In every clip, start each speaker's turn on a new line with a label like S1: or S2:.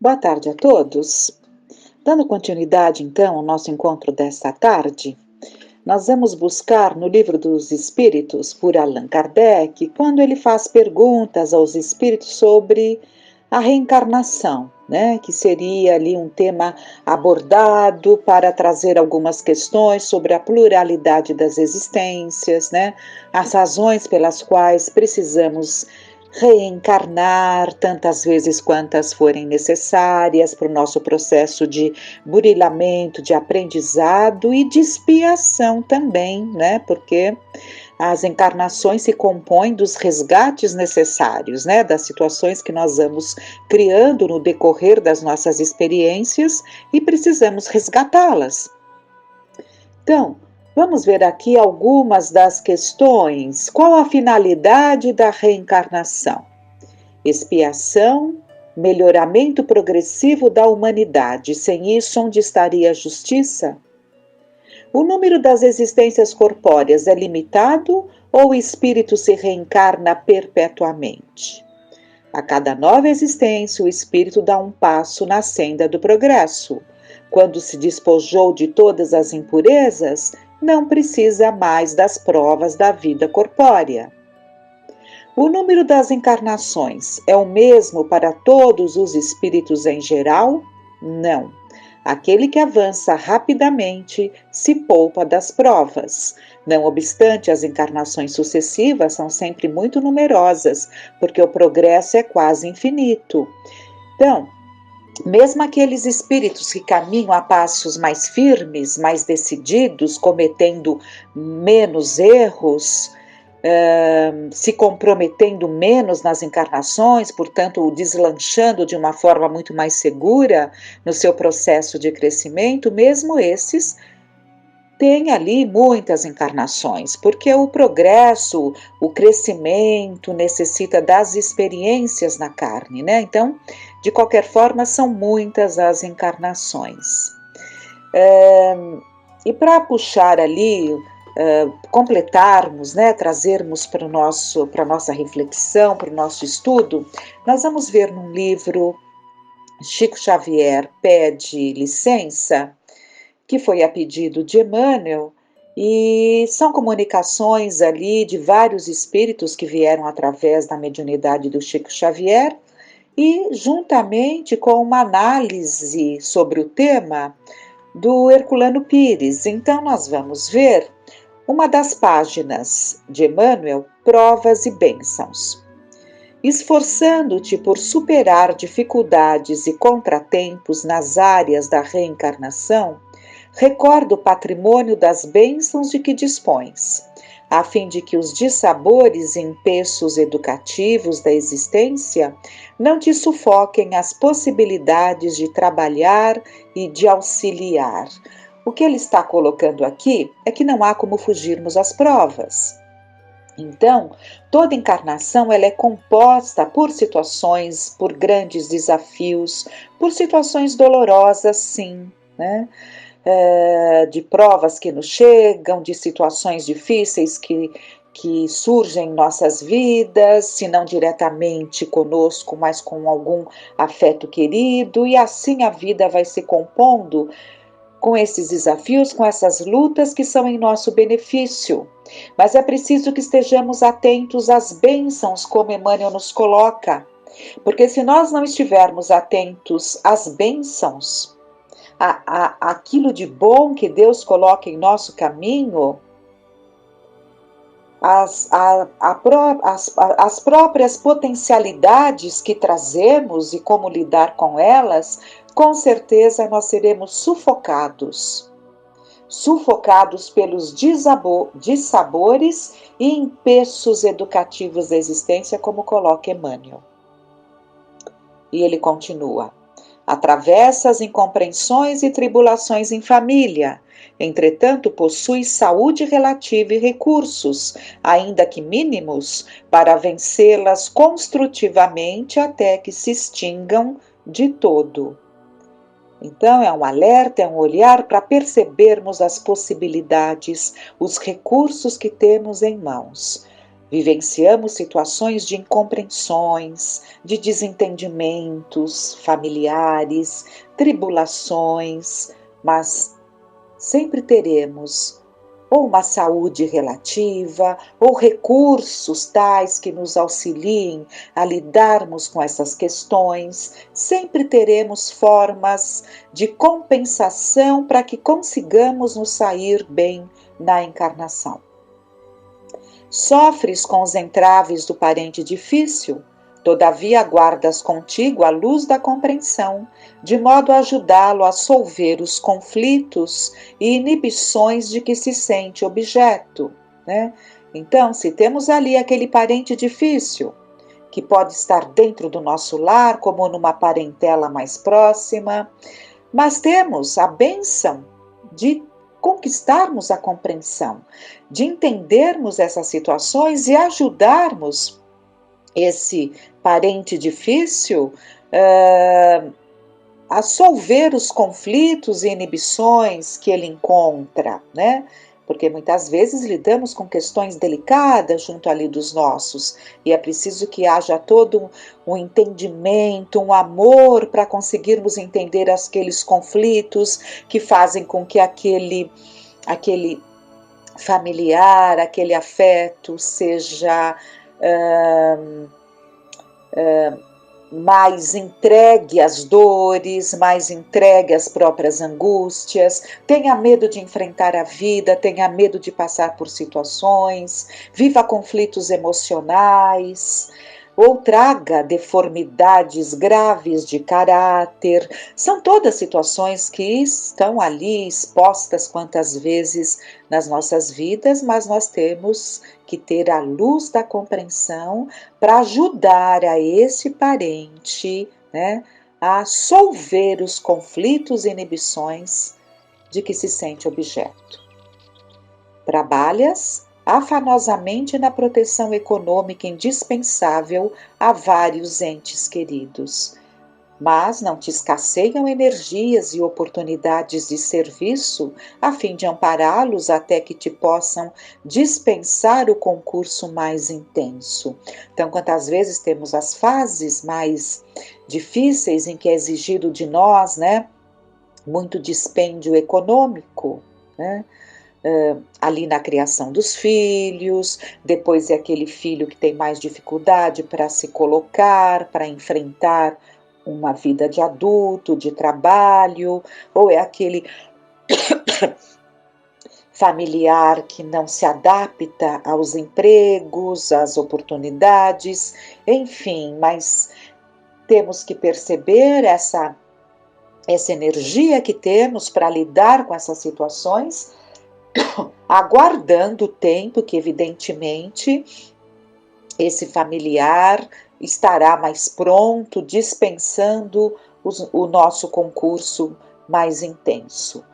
S1: Boa tarde a todos. Dando continuidade, então, ao nosso encontro desta tarde, nós vamos buscar no Livro dos Espíritos, por Allan Kardec, quando ele faz perguntas aos espíritos sobre a reencarnação, né? Que seria ali um tema abordado para trazer algumas questões sobre a pluralidade das existências, né? As razões pelas quais precisamos reencarnar tantas vezes quantas forem necessárias para o nosso processo de burilamento, de aprendizado e de expiação também, né? Porque as encarnações se compõem dos resgates necessários, né? Das situações que nós vamos criando no decorrer das nossas experiências e precisamos resgatá-las. Então, vamos ver aqui algumas das questões. Qual a finalidade da reencarnação? Expiação, melhoramento progressivo da humanidade. Sem isso, onde estaria a justiça? O número das existências corpóreas é limitado ou o espírito se reencarna perpetuamente? A cada nova existência, o espírito dá um passo na senda do progresso. Quando se despojou de todas as impurezas, não precisa mais das provas da vida corpórea. O número das encarnações é o mesmo para todos os espíritos em geral? Não. Aquele que avança rapidamente se poupa das provas. Não obstante, as encarnações sucessivas são sempre muito numerosas, porque o progresso é quase infinito. Então, mesmo aqueles espíritos que caminham a passos mais firmes, mais decididos, cometendo menos erros, se comprometendo menos nas encarnações, portanto, deslanchando de uma forma muito mais segura no seu processo de crescimento, mesmo esses têm ali muitas encarnações, porque o progresso, o crescimento necessita das experiências na carne, né? Então, de qualquer forma, são muitas as encarnações. E para puxar ali, completarmos, né, trazermos para a nossa reflexão, para o nosso estudo, nós vamos ver num livro Chico Xavier Pede Licença, que foi a pedido de Emmanuel, e são comunicações ali de vários espíritos que vieram através da mediunidade do Chico Xavier, e juntamente com uma análise sobre o tema do Herculano Pires. Então nós vamos ver uma das páginas de Emmanuel, Provas e Bênçãos. Esforçando-te por superar dificuldades e contratempos nas áreas da reencarnação, recorda o patrimônio das bênçãos de que dispões, a fim de que os dissabores e empeços educativos da existência não te sufoquem as possibilidades de trabalhar e de auxiliar. O que ele está colocando aqui é que não há como fugirmos às provas. Então, toda encarnação ela é composta por situações, por grandes desafios, por situações dolorosas, sim, né? De provas que nos chegam, de situações difíceis que surgem em nossas vidas, se não diretamente conosco, mas com algum afeto querido, e assim a vida vai se compondo com esses desafios, com essas lutas que são em nosso benefício. Mas é preciso que estejamos atentos às bênçãos, como Emmanuel nos coloca, porque se nós não estivermos atentos às bênçãos, aquilo de bom que Deus coloca em nosso caminho, as próprias potencialidades que trazemos e como lidar com elas, com certeza nós seremos sufocados pelos dissabores e empeços educativos da existência, como coloca Emmanuel. E ele continua: atravessa as incompreensões e tribulações em família, entretanto possui saúde relativa e recursos, ainda que mínimos, para vencê-las construtivamente até que se extingam de todo. Então é um alerta, é um olhar para percebermos as possibilidades, os recursos que temos em mãos. Vivenciamos situações de incompreensões, de desentendimentos familiares, tribulações, mas sempre teremos ou uma saúde relativa, ou recursos tais que nos auxiliem a lidarmos com essas questões, sempre teremos formas de compensação para que consigamos nos sair bem na encarnação. Sofres com os entraves do parente difícil? Todavia guardas contigo a luz da compreensão, de modo a ajudá-lo a solver os conflitos e inibições de que se sente objeto, né? Então, se temos ali aquele parente difícil, que pode estar dentro do nosso lar, como numa parentela mais próxima, mas temos a bênção de conquistarmos a compreensão, de entendermos essas situações e ajudarmos esse parente difícil a solver os conflitos e inibições que ele encontra, né? Porque muitas vezes lidamos com questões delicadas junto ali dos nossos, e é preciso que haja todo um entendimento, um amor para conseguirmos entender aqueles conflitos que fazem com que aquele familiar, aquele afeto seja mais entregue às dores, mais entregue às próprias angústias, tenha medo de enfrentar a vida, tenha medo de passar por situações, viva conflitos emocionais, ou traga deformidades graves de caráter. São todas situações que estão ali expostas quantas vezes nas nossas vidas, mas nós temos que ter a luz da compreensão para ajudar a esse parente, né, a solver os conflitos e inibições de que se sente objeto. Trabalhas afanosamente na proteção econômica indispensável a vários entes queridos, mas não te escasseiam energias e oportunidades de serviço a fim de ampará-los até que te possam dispensar o concurso mais intenso. Então, quantas vezes temos as fases mais difíceis em que é exigido de nós, né, muito dispêndio econômico, né? Ali na criação dos filhos, depois é aquele filho que tem mais dificuldade para se colocar, para enfrentar uma vida de adulto, de trabalho, ou é aquele familiar que não se adapta aos empregos, às oportunidades, enfim, mas temos que perceber essa energia que temos para lidar com essas situações, aguardando o tempo que, evidentemente, esse familiar estará mais pronto, dispensando o nosso concurso mais intenso.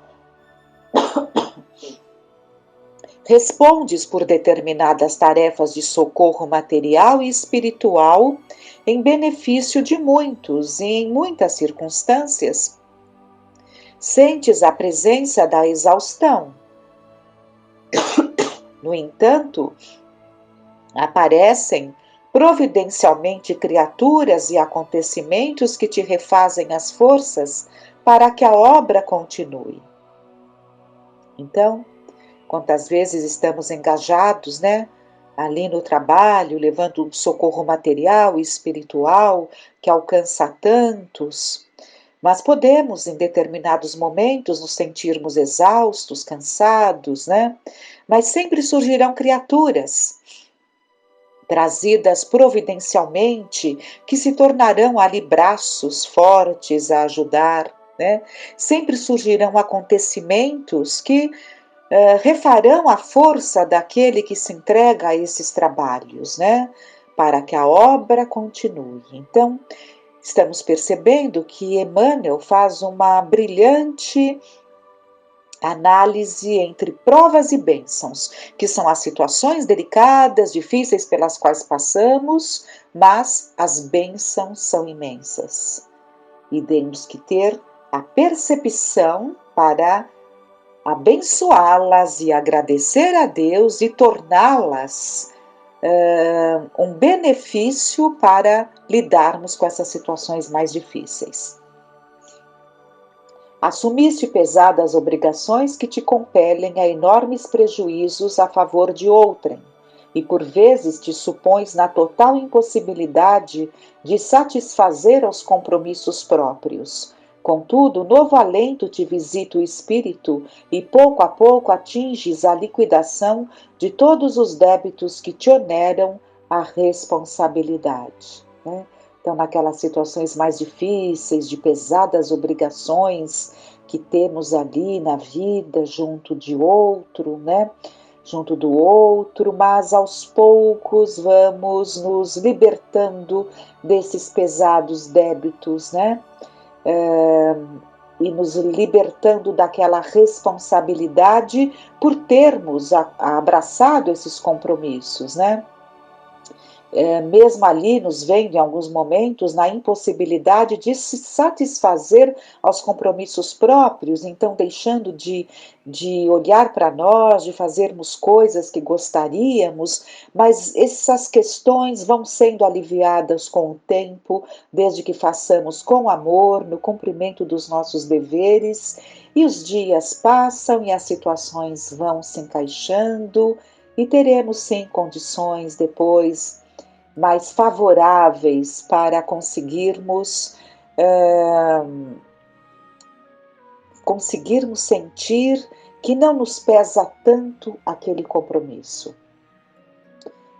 S1: Respondes por determinadas tarefas de socorro material e espiritual em benefício de muitos e, em muitas circunstâncias, sentes a presença da exaustão. No entanto, aparecem providencialmente criaturas e acontecimentos que te refazem as forças para que a obra continue. Então, quantas vezes estamos engajados, né, ali no trabalho, levando um socorro material e espiritual que alcança tantos, mas podemos, em determinados momentos, nos sentirmos exaustos, cansados, né? Mas sempre surgirão criaturas trazidas providencialmente que se tornarão ali braços fortes a ajudar, né? Sempre surgirão acontecimentos que refarão a força daquele que se entrega a esses trabalhos, né? Para que a obra continue. Então, estamos percebendo que Emmanuel faz uma brilhante análise entre provas e bênçãos, que são as situações delicadas, difíceis pelas quais passamos, mas as bênçãos são imensas. E temos que ter a percepção para abençoá-las e agradecer a Deus e torná-las um benefício para lidarmos com essas situações mais difíceis. Assumiste pesadas obrigações que te compelem a enormes prejuízos a favor de outrem, e por vezes te supões na total impossibilidade de satisfazer aos compromissos próprios. Contudo, novo alento te visita o espírito e pouco a pouco atinges a liquidação de todos os débitos que te oneram a responsabilidade, né? Então, naquelas situações mais difíceis, de pesadas obrigações que temos ali na vida, junto de outro, né? Junto do outro, mas aos poucos vamos nos libertando desses pesados débitos, né? E nos libertando daquela responsabilidade por termos abraçado esses compromissos, né? Mesmo ali nos vendo em alguns momentos na impossibilidade de se satisfazer aos compromissos próprios, então deixando de olhar para nós, de fazermos coisas que gostaríamos, mas essas questões vão sendo aliviadas com o tempo, desde que façamos com amor, no cumprimento dos nossos deveres, e os dias passam e as situações vão se encaixando, e teremos sim condições depois mais favoráveis para conseguirmos sentir que não nos pesa tanto aquele compromisso.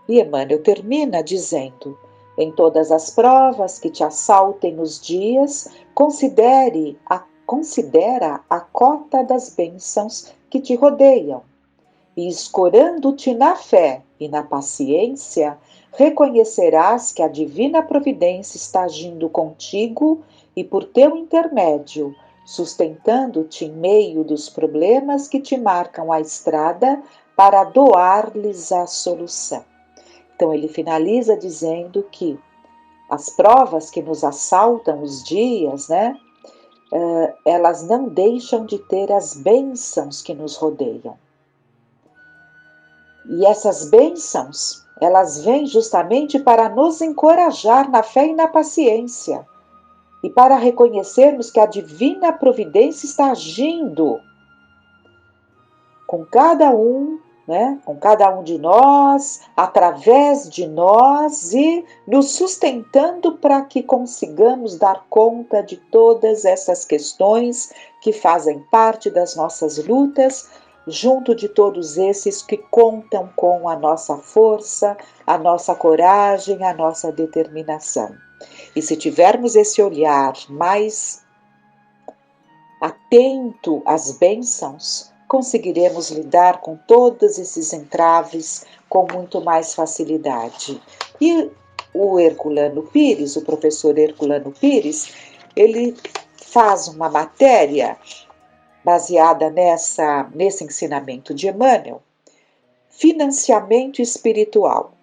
S1: E Emmanuel termina dizendo: em todas as provas que te assaltem nos dias, considera a cota das bênçãos que te rodeiam, e escorando-te na fé e na paciência, reconhecerás que a divina providência está agindo contigo e por teu intermédio, sustentando-te em meio dos problemas que te marcam a estrada para doar-lhes a solução. Então ele finaliza dizendo que as provas que nos assaltam os dias, né, elas não deixam de ter as bênçãos que nos rodeiam. E essas bênçãos, elas vêm justamente para nos encorajar na fé e na paciência, e para reconhecermos que a divina providência está agindo com cada um, né, com cada um de nós, através de nós e nos sustentando para que consigamos dar conta de todas essas questões que fazem parte das nossas lutas, junto de todos esses que contam com a nossa força, a nossa coragem, a nossa determinação. E se tivermos esse olhar mais atento às bênçãos, conseguiremos lidar com todos esses entraves com muito mais facilidade. E o Herculano Pires, o professor Herculano Pires, ele faz uma matéria baseada nesse ensinamento de Emmanuel, financiamento espiritual.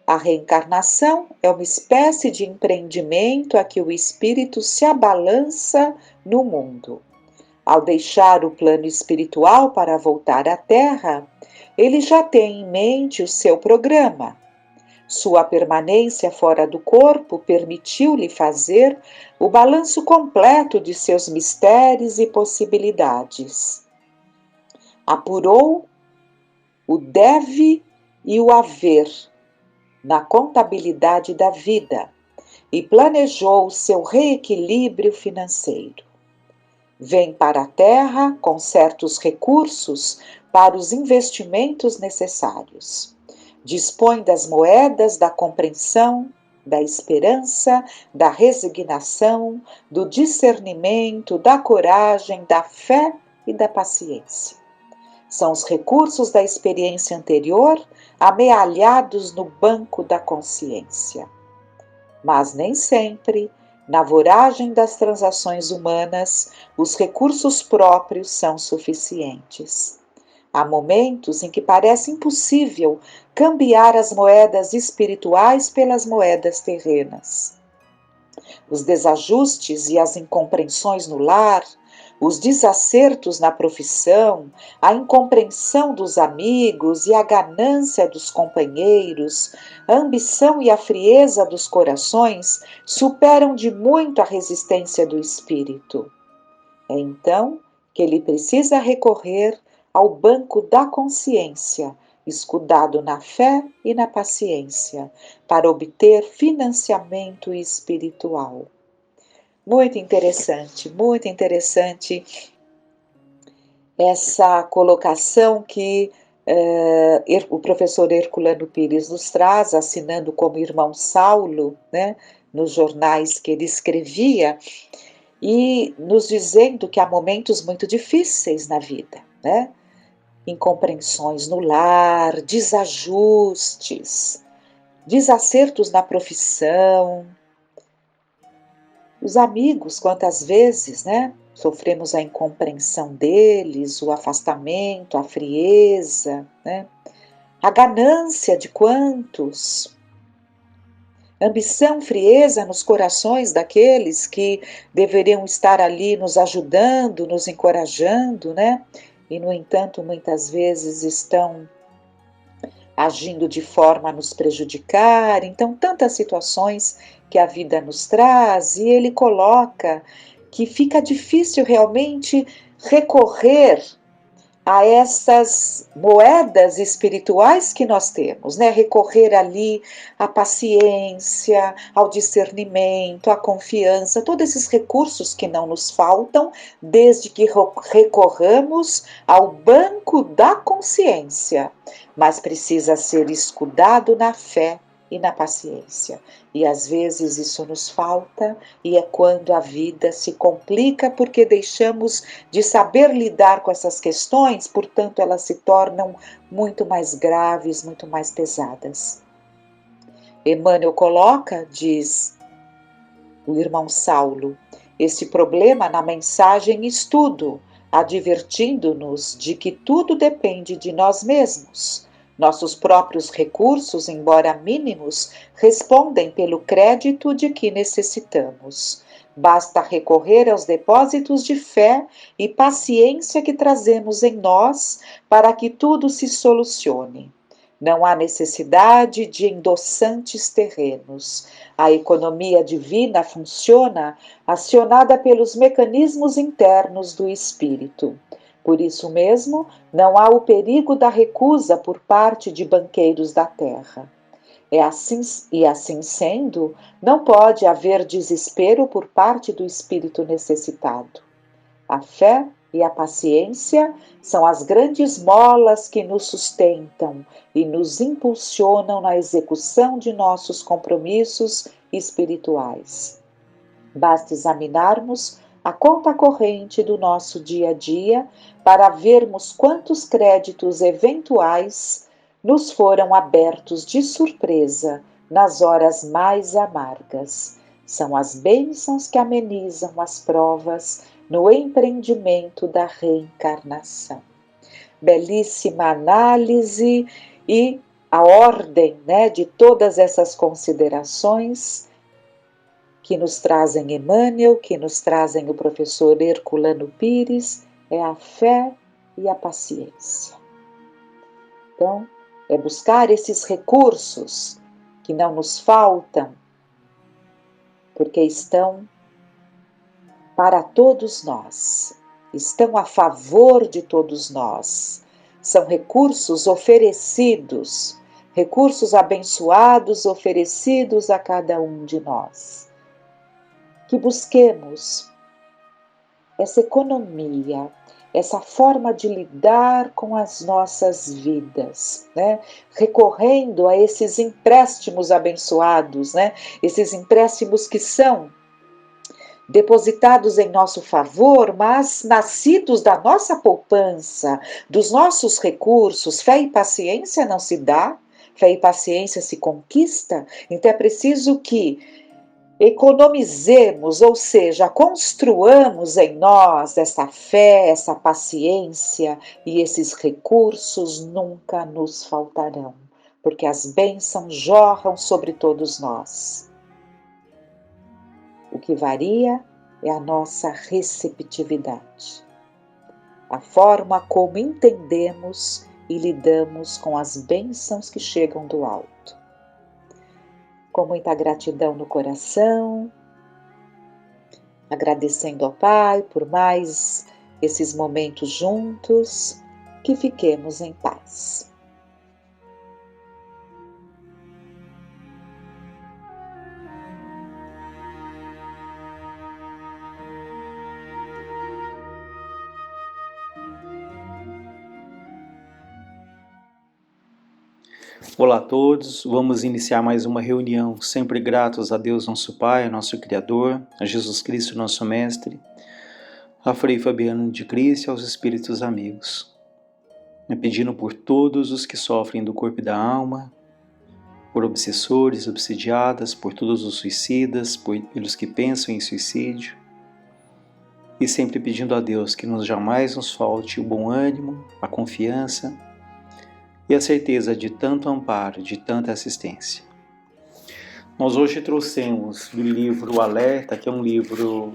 S1: A reencarnação é uma espécie de empreendimento a que o espírito se abalança no mundo. Ao deixar o plano espiritual para voltar à Terra, ele já tem em mente o seu programa. Sua permanência fora do corpo permitiu-lhe fazer o balanço completo de seus mistérios e possibilidades. Apurou o deve e o haver na contabilidade da vida e planejou o seu reequilíbrio financeiro. Vem para a Terra com certos recursos para os investimentos necessários. Dispõe das moedas da compreensão, da esperança, da resignação, do discernimento, da coragem, da fé e da paciência. São os recursos da experiência anterior amealhados no banco da consciência. Mas nem sempre, na voragem das transações humanas, os recursos próprios são suficientes. Há momentos em que parece impossível cambiar as moedas espirituais pelas moedas terrenas. Os desajustes e as incompreensões no lar, os desacertos na profissão, a incompreensão dos amigos e a ganância dos companheiros, a ambição e a frieza dos corações superam de muito a resistência do espírito. É então que ele precisa recorrer ao banco da consciência, escudado na fé e na paciência, para obter financiamento espiritual. Muito interessante essa colocação que o professor Herculano Pires nos traz, assinando como irmão Saulo, né, nos jornais que ele escrevia, e nos dizendo que há momentos muito difíceis na vida, né? Incompreensões no lar, desajustes, desacertos na profissão. Os amigos, quantas vezes, né? Sofremos a incompreensão deles, o afastamento, a frieza, né? A ganância de quantos, ambição, frieza nos corações daqueles que deveriam estar ali nos ajudando, nos encorajando, né? E, no entanto, muitas vezes estão agindo de forma a nos prejudicar. Então, tantas situações que a vida nos traz, e ele coloca que fica difícil realmente recorrer a essas moedas espirituais que nós temos, né? Recorrer ali à paciência, ao discernimento, à confiança, todos esses recursos que não nos faltam, desde que recorramos ao banco da consciência, mas precisa ser escudado na fé e na paciência. E às vezes isso nos falta, e é quando a vida se complica porque deixamos de saber lidar com essas questões, portanto elas se tornam muito mais graves, muito mais pesadas. Emmanuel coloca, diz o irmão Saulo, esse problema na mensagem Estudo, advertindo-nos de que tudo depende de nós mesmos. Nossos próprios recursos, embora mínimos, respondem pelo crédito de que necessitamos. Basta recorrer aos depósitos de fé e paciência que trazemos em nós para que tudo se solucione. Não há necessidade de endossantes terrenos. A economia divina funciona acionada pelos mecanismos internos do espírito. Por isso mesmo, não há o perigo da recusa por parte de banqueiros da terra. Assim sendo, não pode haver desespero por parte do espírito necessitado. A fé e a paciência são as grandes molas que nos sustentam e nos impulsionam na execução de nossos compromissos espirituais. Basta examinarmos a conta corrente do nosso dia a dia para vermos quantos créditos eventuais nos foram abertos de surpresa nas horas mais amargas. São as bênçãos que amenizam as provas no empreendimento da reencarnação. Belíssima análise e a ordem, né, de todas essas considerações que nos trazem Emmanuel, que nos trazem o professor Herculano Pires, é a fé e a paciência. Então, é buscar esses recursos que não nos faltam, porque estão para todos nós, estão a favor de todos nós. São recursos oferecidos, recursos abençoados oferecidos a cada um de nós. Que busquemos essa economia, essa forma de lidar com as nossas vidas, né? Recorrendo a esses empréstimos abençoados, né? Esses empréstimos que são depositados em nosso favor, mas nascidos da nossa poupança, dos nossos recursos. Fé e paciência não se dá, fé e paciência se conquista, então é preciso que economizemos, ou seja, construamos em nós essa fé, essa paciência, e esses recursos nunca nos faltarão, porque as bênçãos jorram sobre todos nós. O que varia é a nossa receptividade, a forma como entendemos e lidamos com as bênçãos que chegam do alto. Com muita gratidão no coração, agradecendo ao Pai por mais esses momentos juntos, que fiquemos em paz.
S2: Olá a todos, vamos iniciar mais uma reunião, sempre gratos a Deus nosso Pai, nosso Criador, a Jesus Cristo nosso Mestre, a Frei Fabiano de Cristo e aos Espíritos amigos. Pedindo por todos os que sofrem do corpo e da alma, por obsessores, obsidiadas, por todos os suicidas, pelos que pensam em suicídio, e sempre pedindo a Deus que jamais nos falte o bom ânimo, a confiança e a certeza de tanto amparo, de tanta assistência. Nós hoje trouxemos do livro O Alerta, que é um livro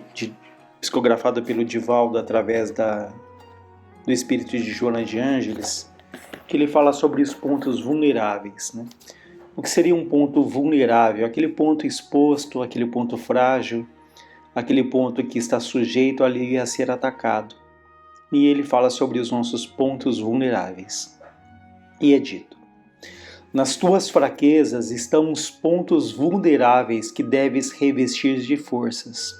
S2: psicografado pelo Divaldo através do espírito de Joana de Ângeles, que ele fala sobre os pontos vulneráveis, né? O que seria um ponto vulnerável? Aquele ponto exposto, aquele ponto frágil, aquele ponto que está sujeito ali a ser atacado. E ele fala sobre os nossos pontos vulneráveis. E é dito: nas tuas fraquezas estão os pontos vulneráveis que deves revestir de forças.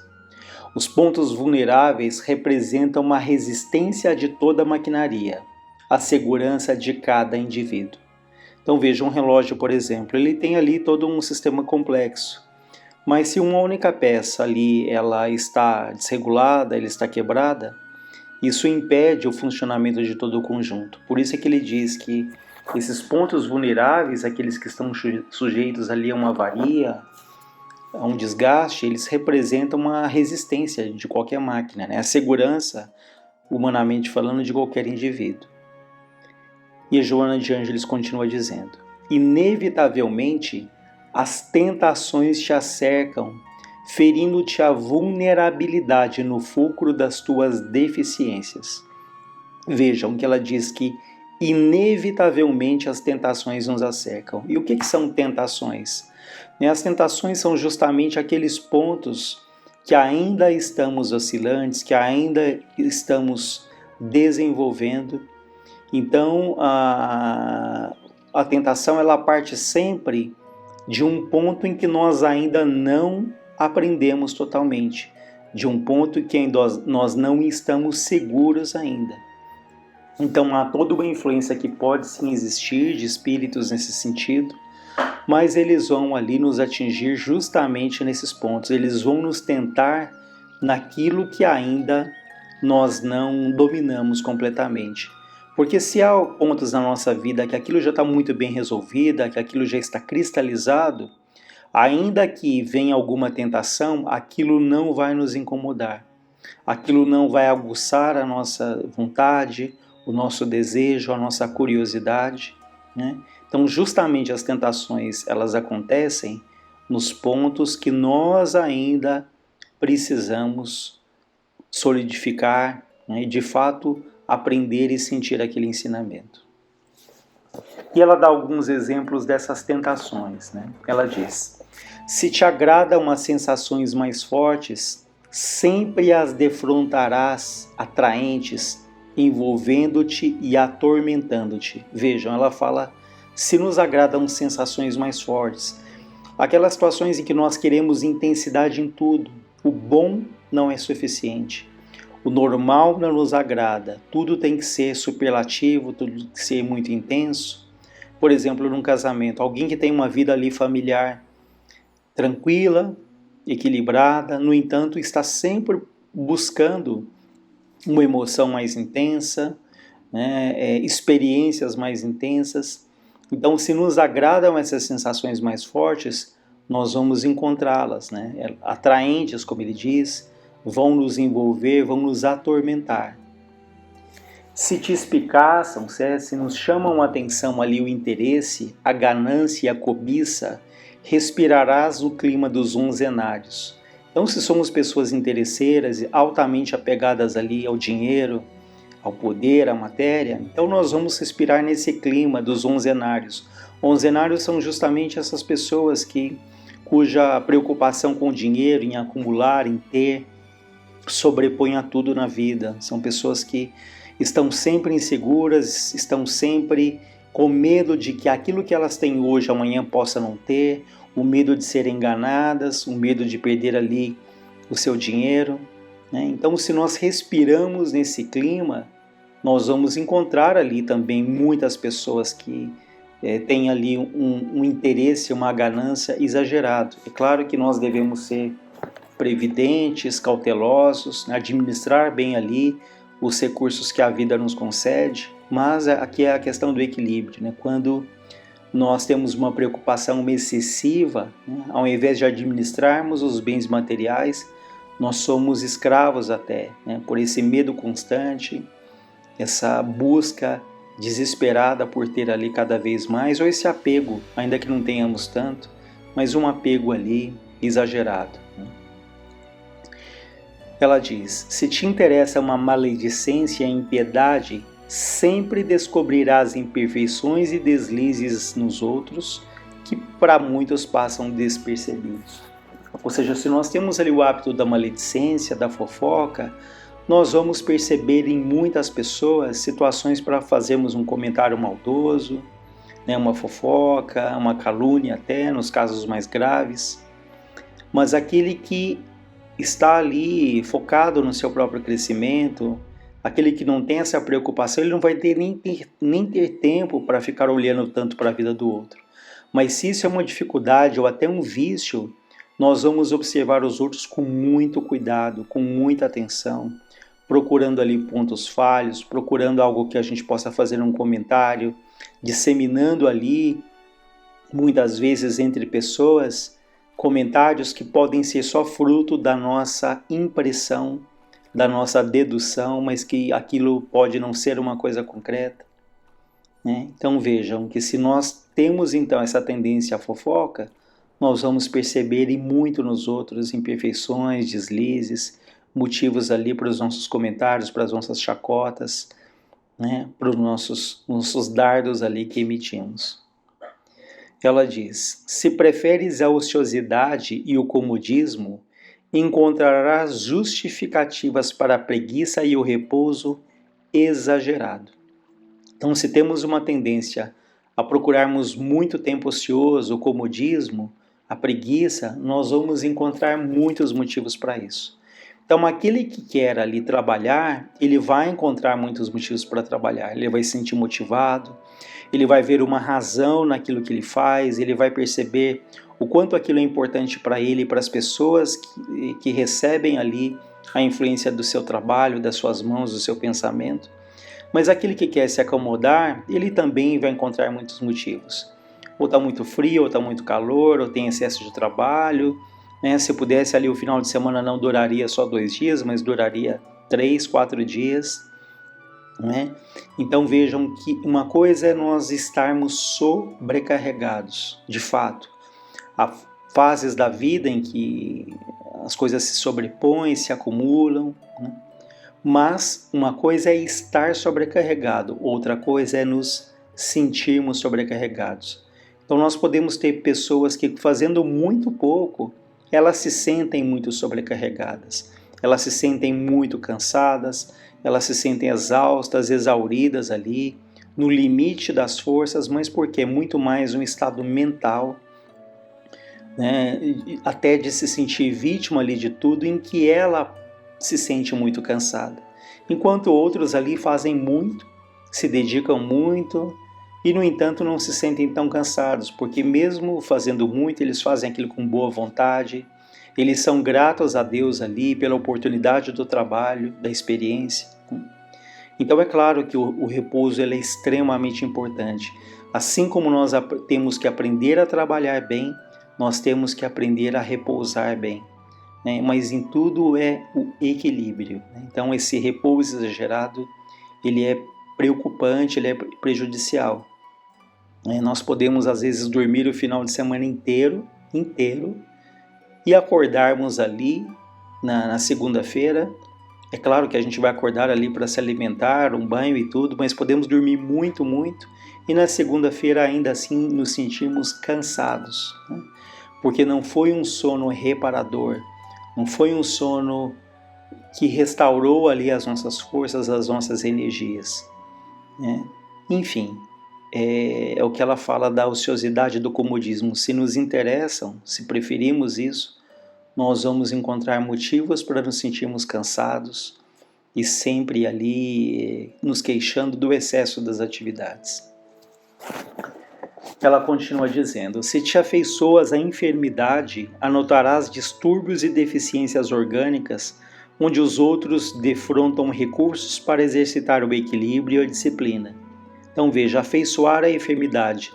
S2: Os pontos vulneráveis representam uma resistência de toda a maquinaria, a segurança de cada indivíduo. Então veja um relógio, por exemplo, ele tem ali todo um sistema complexo, mas se uma única peça ali ela está desregulada, ela está quebrada, isso impede o funcionamento de todo o conjunto. Por isso é que ele diz que esses pontos vulneráveis, aqueles que estão sujeitos ali a uma avaria, a um desgaste, eles representam uma resistência de qualquer máquina, né? A segurança, humanamente falando, de qualquer indivíduo. E a Joana de Ângeles continua dizendo: inevitavelmente as tentações te acercam, ferindo-te a vulnerabilidade no fulcro das tuas deficiências. Vejam que ela diz que inevitavelmente as tentações nos acercam. E o que são tentações? As tentações são justamente aqueles pontos que ainda estamos oscilantes, que ainda estamos desenvolvendo. Então, a tentação ela parte sempre de um ponto em que nós ainda não aprendemos totalmente, de um ponto em que nós não estamos seguros ainda. Então, há toda uma influência que pode sim existir de espíritos nesse sentido, mas eles vão ali nos atingir justamente nesses pontos. Eles vão nos tentar naquilo que ainda nós não dominamos completamente. Porque se há pontos na nossa vida que aquilo já está muito bem resolvido, que aquilo já está cristalizado, ainda que venha alguma tentação, aquilo não vai nos incomodar. Aquilo não vai aguçar a nossa vontade, o nosso desejo, a nossa curiosidade, né? Então, justamente as tentações, elas acontecem nos pontos que nós ainda precisamos solidificar, né? E de fato aprender e sentir aquele ensinamento. E ela dá alguns exemplos dessas tentações, né? Ela diz: se te agradam umas sensações mais fortes, sempre as defrontarás atraentes, envolvendo-te e atormentando-te. Vejam, ela fala: se nos agradam sensações mais fortes, aquelas situações em que nós queremos intensidade em tudo, o bom não é suficiente. O normal não nos agrada, tudo tem que ser superlativo, tudo tem que ser muito intenso. Por exemplo, num casamento, alguém que tem uma vida ali familiar tranquila, equilibrada, no entanto, está sempre buscando uma emoção mais intensa, né, experiências mais intensas. Então, se nos agradam essas sensações mais fortes, nós vamos encontrá-las, né, atraentes, como ele diz, vão nos envolver, vão nos atormentar. Se te espicaçam, se nos chamam a atenção ali o interesse, a ganância e a cobiça, respirarás o clima dos onzenários, Então, se somos pessoas interesseiras e altamente apegadas ali ao dinheiro, ao poder, à matéria, então nós vamos respirar nesse clima dos onzenários. Onzenários são justamente essas pessoas cuja preocupação com o dinheiro, em acumular, em ter, sobrepõe a tudo na vida. São pessoas que estão sempre inseguras, estão sempre com medo de que aquilo que elas têm hoje, amanhã possa não ter, o medo de serem enganadas, o medo de perder ali o seu dinheiro, né? Então, se nós respiramos nesse clima, nós vamos encontrar ali também muitas pessoas que têm ali um interesse, uma ganância exagerado. É claro que nós devemos ser previdentes, cautelosos, né? Administrar bem ali os recursos que a vida nos concede, mas aqui é a questão do equilíbrio, né? Quando nós temos uma preocupação excessiva, né? Ao invés de administrarmos os bens materiais, nós somos escravos até, né? Por esse medo constante, essa busca desesperada por ter ali cada vez mais, ou esse apego, ainda que não tenhamos tanto, mas um apego ali exagerado. Ela diz: se te interessa uma maledicência e impiedade, sempre descobrirás imperfeições e deslizes nos outros que para muitos passam despercebidos. Ou seja, se nós temos ali o hábito da maledicência, da fofoca, nós vamos perceber em muitas pessoas situações para fazermos um comentário maldoso, né, uma fofoca, uma calúnia até, nos casos mais graves. Mas aquele que está ali focado no seu próprio crescimento, aquele que não tem essa preocupação, ele não vai ter nem ter tempo para ficar olhando tanto para a vida do outro. Mas se isso é uma dificuldade ou até um vício, nós vamos observar os outros com muito cuidado, com muita atenção, procurando ali pontos falhos, procurando algo que a gente possa fazer um comentário, disseminando ali, muitas vezes entre pessoas, comentários que podem ser só fruto da nossa impressão, da nossa dedução, mas que aquilo pode não ser uma coisa concreta, né? Então vejam que se nós temos então essa tendência à fofoca, nós vamos perceber e muito nos outros imperfeições, deslizes, motivos ali para os nossos comentários, para as nossas chacotas, né? Para os nossos dardos ali que emitimos. Ela diz: se preferes a ociosidade e o comodismo, encontrarás justificativas para a preguiça e o repouso exagerado. Então, se temos uma tendência a procurarmos muito tempo ocioso, o comodismo, a preguiça, nós vamos encontrar muitos motivos para isso. Então, aquele que quer ali trabalhar, ele vai encontrar muitos motivos para trabalhar, ele vai se sentir motivado, ele vai ver uma razão naquilo que ele faz, ele vai perceber o quanto aquilo é importante para ele e para as pessoas que recebem ali a influência do seu trabalho, das suas mãos, do seu pensamento. Mas aquele que quer se acomodar, ele também vai encontrar muitos motivos. Ou está muito frio, ou está muito calor, ou tem excesso de trabalho, né? Se pudesse ali o final de semana não duraria só 2 dias, mas duraria 3, 4 dias. Né? Então vejam que uma coisa é nós estarmos sobrecarregados, de fato. Há fases da vida em que as coisas se sobrepõem, se acumulam, né? Mas uma coisa é estar sobrecarregado, outra coisa é nos sentirmos sobrecarregados. Então nós podemos ter pessoas que fazendo muito pouco, elas se sentem muito sobrecarregadas, elas se sentem muito cansadas, elas se sentem exaustas, exauridas ali, no limite das forças, mas porque é muito mais um estado mental, né? Até de se sentir vítima ali de tudo, em que ela se sente muito cansada. Enquanto outros ali fazem muito, se dedicam muito e, no entanto, não se sentem tão cansados, porque mesmo fazendo muito, eles fazem aquilo com boa vontade, eles são gratos a Deus ali pela oportunidade do trabalho, da experiência. Então é claro que o repouso ele é extremamente importante. Assim como nós temos que aprender a trabalhar bem, nós temos que aprender a repousar bem, né? Mas em tudo é o equilíbrio, né? Então esse repouso exagerado, ele é preocupante, ele é prejudicial, né? Nós podemos às vezes dormir o final de semana inteiro, e acordarmos ali na segunda-feira. É claro que a gente vai acordar ali para se alimentar, um banho e tudo, mas podemos dormir muito, muito, e na segunda-feira ainda assim nos sentimos cansados, né? Porque não foi um sono reparador, não foi um sono que restaurou ali as nossas forças, as nossas energias, né? Enfim, é o que ela fala da ociosidade do comodismo. Se nos interessam, se preferimos isso, nós vamos encontrar motivos para nos sentirmos cansados e sempre ali nos queixando do excesso das atividades. Ela continua dizendo: se te afeiçoas à enfermidade, anotarás distúrbios e deficiências orgânicas, onde os outros defrontam recursos para exercitar o equilíbrio e a disciplina. Então veja, afeiçoar à enfermidade,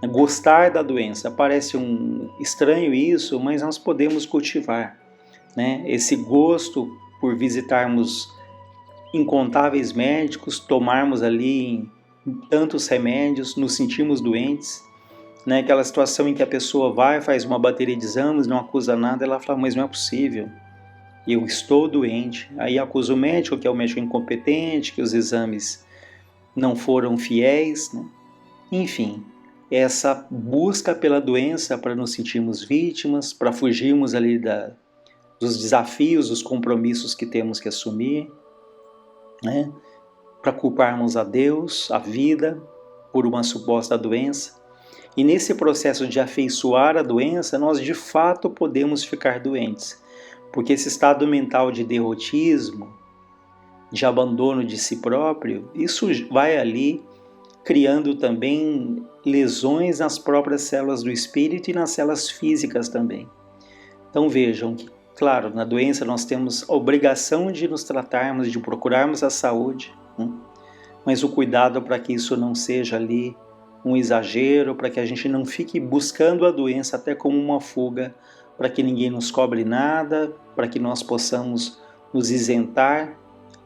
S2: gostar da doença, parece estranho isso, mas nós podemos cultivar, né? Esse gosto por visitarmos incontáveis médicos, tomarmos ali tantos remédios, nos sentirmos doentes, né? Aquela situação em que a pessoa vai, faz uma bateria de exames, não acusa nada, ela fala, mas não é possível, eu estou doente. Aí acusa o médico, que é o médico incompetente, que os exames não foram fiéis, né? Enfim, essa busca pela doença para nos sentirmos vítimas, para fugirmos ali dos desafios, dos compromissos que temos que assumir, né? Para culparmos a Deus, a vida, por uma suposta doença. E nesse processo de afeiçoar a doença, nós de fato podemos ficar doentes, porque esse estado mental de derrotismo, de abandono de si próprio, isso vai ali criando também lesões nas próprias células do espírito e nas células físicas também. Então vejam que, claro, na doença nós temos a obrigação de nos tratarmos, de procurarmos a saúde, né? Mas o cuidado para que isso não seja ali um exagero, para que a gente não fique buscando a doença até como uma fuga, para que ninguém nos cobre nada, para que nós possamos nos isentar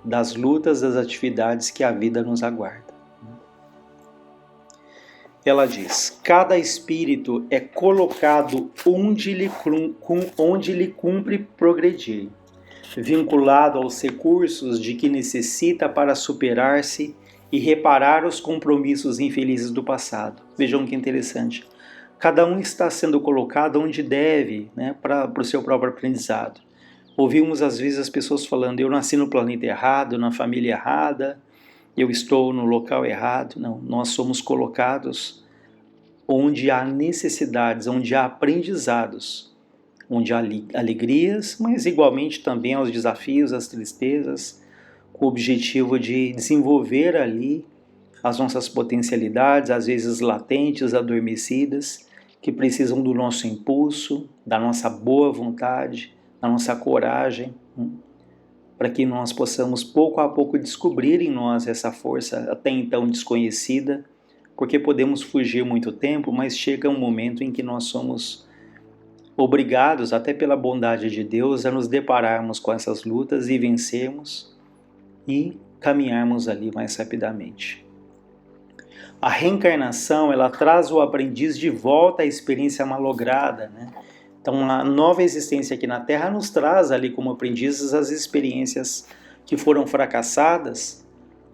S2: das lutas, das atividades que a vida nos aguarda. Ela diz: cada espírito é colocado onde lhe cumpre progredir, vinculado aos recursos de que necessita para superar-se e reparar os compromissos infelizes do passado. Vejam que interessante. Cada um está sendo colocado onde deve, né, para o seu próprio aprendizado. Ouvimos às vezes as pessoas falando, eu nasci no planeta errado, na família errada, eu estou no local errado. Não, nós somos colocados onde há necessidades, onde há aprendizados, onde há alegrias, mas igualmente também aos desafios, às tristezas, com o objetivo de desenvolver ali as nossas potencialidades, às vezes latentes, adormecidas, que precisam do nosso impulso, da nossa boa vontade, da nossa coragem, para que nós possamos pouco a pouco descobrir em nós essa força até então desconhecida, porque podemos fugir muito tempo, mas chega um momento em que nós somos obrigados, até pela bondade de Deus, a nos depararmos com essas lutas e vencermos e caminharmos ali mais rapidamente. A reencarnação, ela traz o aprendiz de volta à experiência malograda, né? Então, a nova existência aqui na Terra nos traz ali como aprendizes as experiências que foram fracassadas,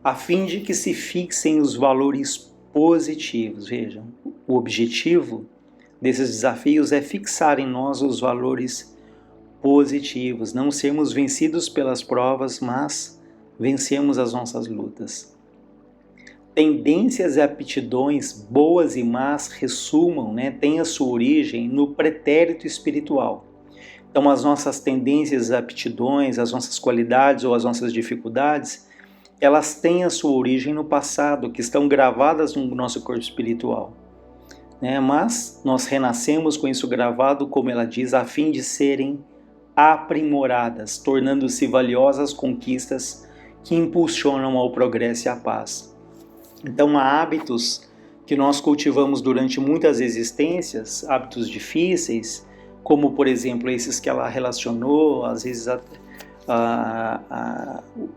S2: a fim de que se fixem os valores positivos. Vejam, o objetivo desses desafios é fixar em nós os valores positivos, não sermos vencidos pelas provas, mas vencermos as nossas lutas. Tendências e aptidões boas e más ressumam, né, têm a sua origem no pretérito espiritual. Então as nossas tendências e aptidões, as nossas qualidades ou as nossas dificuldades, elas têm a sua origem no passado, que estão gravadas no nosso corpo espiritual, né? Mas nós renascemos com isso gravado, como ela diz, a fim de serem aprimoradas, tornando-se valiosas conquistas que impulsionam ao progresso e à paz. Então há hábitos que nós cultivamos durante muitas existências, hábitos difíceis, como por exemplo esses que ela relacionou, às vezes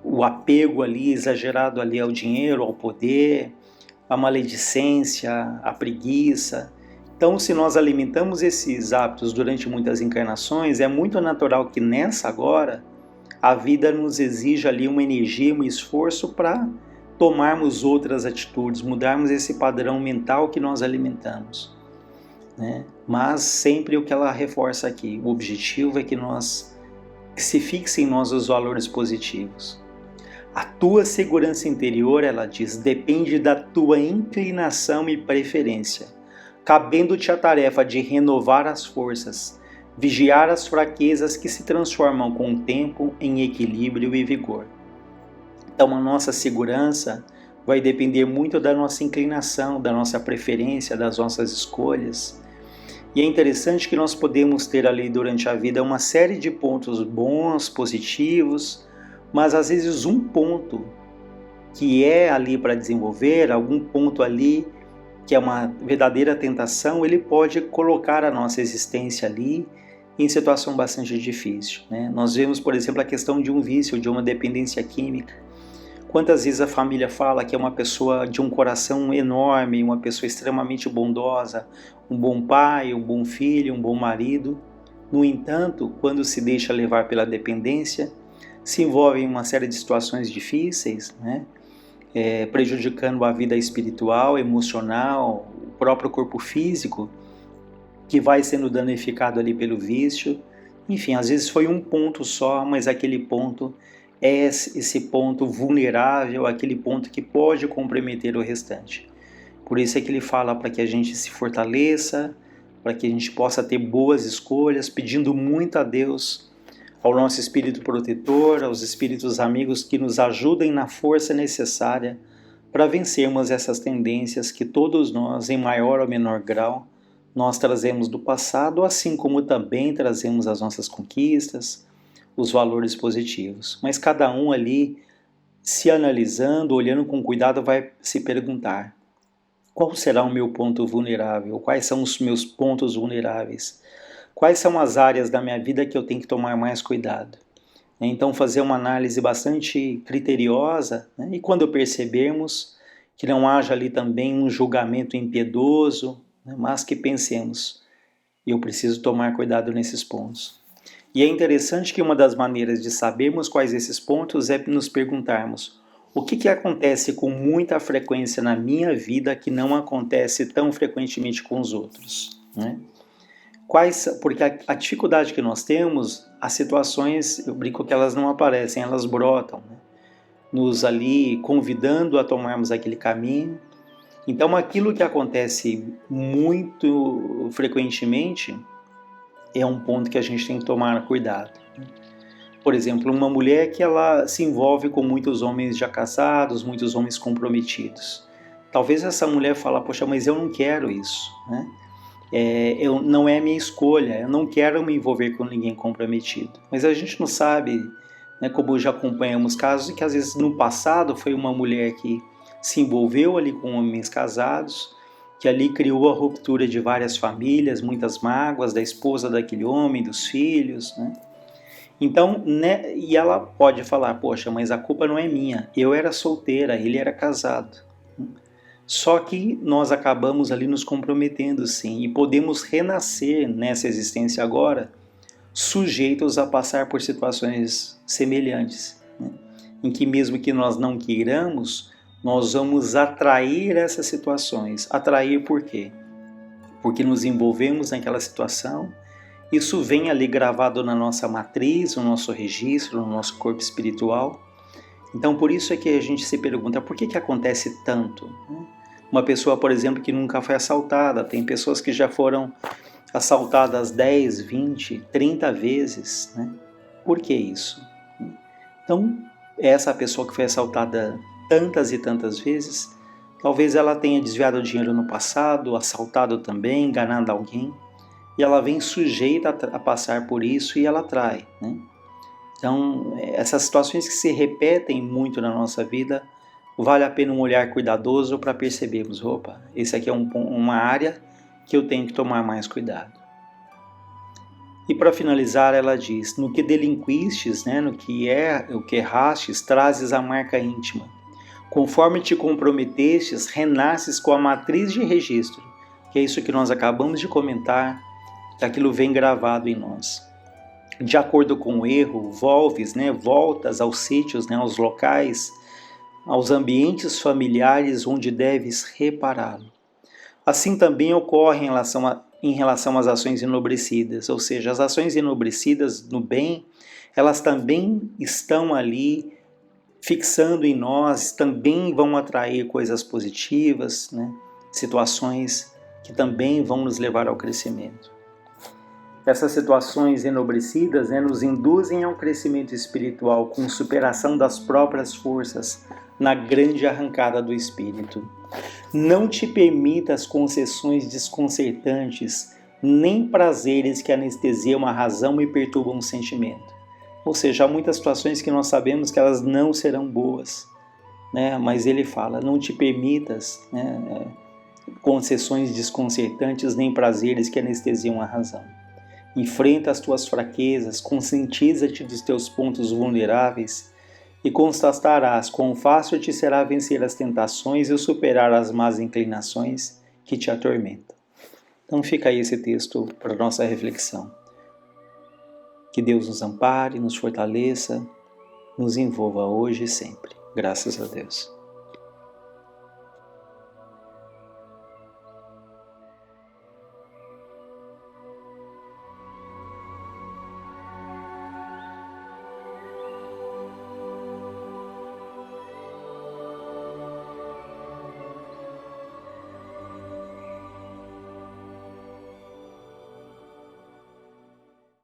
S2: o apego ali exagerado ali ao dinheiro, ao poder, a maledicência, a preguiça, Então, se nós alimentamos esses hábitos durante muitas encarnações, é muito natural que nessa agora, a vida nos exija ali uma energia, um esforço para tomarmos outras atitudes, mudarmos esse padrão mental que nós alimentamos, né? Mas sempre o que ela reforça aqui, o objetivo é que se fixe em nós os valores positivos. A tua segurança interior, ela diz, depende da tua inclinação e preferência, cabendo-te a tarefa de renovar as forças, vigiar as fraquezas que se transformam com o tempo em equilíbrio e vigor. Então a nossa segurança vai depender muito da nossa inclinação, da nossa preferência, das nossas escolhas. E é interessante que nós podemos ter ali durante a vida uma série de pontos bons, positivos, mas às vezes um ponto que é ali para desenvolver, algum ponto ali que é uma verdadeira tentação, ele pode colocar a nossa existência ali em situação bastante difícil, né? Nós vemos, por exemplo, a questão de um vício, de uma dependência química. Quantas vezes a família fala que é uma pessoa de um coração enorme, uma pessoa extremamente bondosa, um bom pai, um bom filho, um bom marido. No entanto, quando se deixa levar pela dependência, se envolve em uma série de situações difíceis, né? Prejudicando a vida espiritual, emocional, o próprio corpo físico, que vai sendo danificado ali pelo vício. Enfim, às vezes foi um ponto só, mas aquele ponto é esse ponto vulnerável, aquele ponto que pode comprometer o restante. Por isso é que ele fala para que a gente se fortaleça, para que a gente possa ter boas escolhas, pedindo muito a Deus, ao nosso espírito protetor, aos espíritos amigos que nos ajudem na força necessária para vencermos essas tendências que todos nós, em maior ou menor grau, nós trazemos do passado, assim como também trazemos as nossas conquistas, os valores positivos. Mas cada um ali, se analisando, olhando com cuidado, vai se perguntar: qual será o meu ponto vulnerável? Quais são os meus pontos vulneráveis? Quais são as áreas da minha vida que eu tenho que tomar mais cuidado? Então, fazer uma análise bastante criteriosa, né? E quando percebermos que não haja ali também um julgamento impiedoso, né? Mas que pensemos, eu preciso tomar cuidado nesses pontos. E é interessante que uma das maneiras de sabermos quais esses pontos é nos perguntarmos: o que acontece com muita frequência na minha vida que não acontece tão frequentemente com os outros, né? Porque a dificuldade que nós temos, as situações, eu brinco que elas não aparecem, elas brotam, né? Nos ali convidando a tomarmos aquele caminho. Então aquilo que acontece muito frequentemente é um ponto que a gente tem que tomar cuidado. Por exemplo, uma mulher que ela se envolve com muitos homens já casados, muitos homens comprometidos. Talvez essa mulher fale: poxa, mas eu não quero isso, né? Não é minha escolha, eu não quero me envolver com ninguém comprometido. Mas a gente não sabe, né, como já acompanhamos casos, que às vezes no passado foi uma mulher que se envolveu ali com homens casados, que ali criou a ruptura de várias famílias, muitas mágoas da esposa daquele homem, dos filhos, né? Então, né, e ela pode falar: poxa, mas a culpa não é minha, eu era solteira, ele era casado. Só que nós acabamos ali nos comprometendo, sim, e podemos renascer nessa existência agora, sujeitos a passar por situações semelhantes, né? Em que mesmo que nós não queiramos, nós vamos atrair essas situações. Atrair por quê? Porque nos envolvemos naquela situação, isso vem ali gravado na nossa matriz, no nosso registro, no nosso corpo espiritual. Então por isso é que a gente se pergunta: por que acontece tanto? Uma pessoa, por exemplo, que nunca foi assaltada, tem pessoas que já foram assaltadas 10, 20, 30 vezes, né? Por que isso? Então, essa pessoa que foi assaltada tantas e tantas vezes, talvez ela tenha desviado dinheiro no passado, assaltado também, enganado alguém, e ela vem sujeita a passar por isso e ela atrai, né? Então, essas situações que se repetem muito na nossa vida, vale a pena um olhar cuidadoso para percebermos: opa, esse aqui é uma área que eu tenho que tomar mais cuidado. E para finalizar, ela diz: no que delinquistes, né, no que errastes, trazes a marca íntima. Conforme te comprometestes, renasces com a matriz de registro, que é isso que nós acabamos de comentar, aquilo vem gravado em nós. De acordo com o erro, voltas aos sítios, aos locais, aos ambientes familiares onde deves repará-lo. Assim também ocorre em relação às ações enobrecidas, ou seja, as ações enobrecidas no bem, elas também estão ali fixando em nós, também vão atrair coisas positivas, situações que também vão nos levar ao crescimento. Essas situações enobrecidas nos induzem a um crescimento espiritual com superação das próprias forças na grande arrancada do espírito. Não te permita as concessões desconcertantes, nem prazeres que anestesiam a razão e perturbam o sentimento. Ou seja, há muitas situações que nós sabemos que elas não serão boas, mas ele fala, não te permitas concessões desconcertantes, nem prazeres que anestesiam a razão. Enfrenta as tuas fraquezas, conscientiza-te dos teus pontos vulneráveis e constatarás quão fácil te será vencer as tentações e superar as más inclinações que te atormentam. Então fica aí esse texto para nossa reflexão. Que Deus nos ampare, nos fortaleça, nos envolva hoje e sempre. Graças a Deus.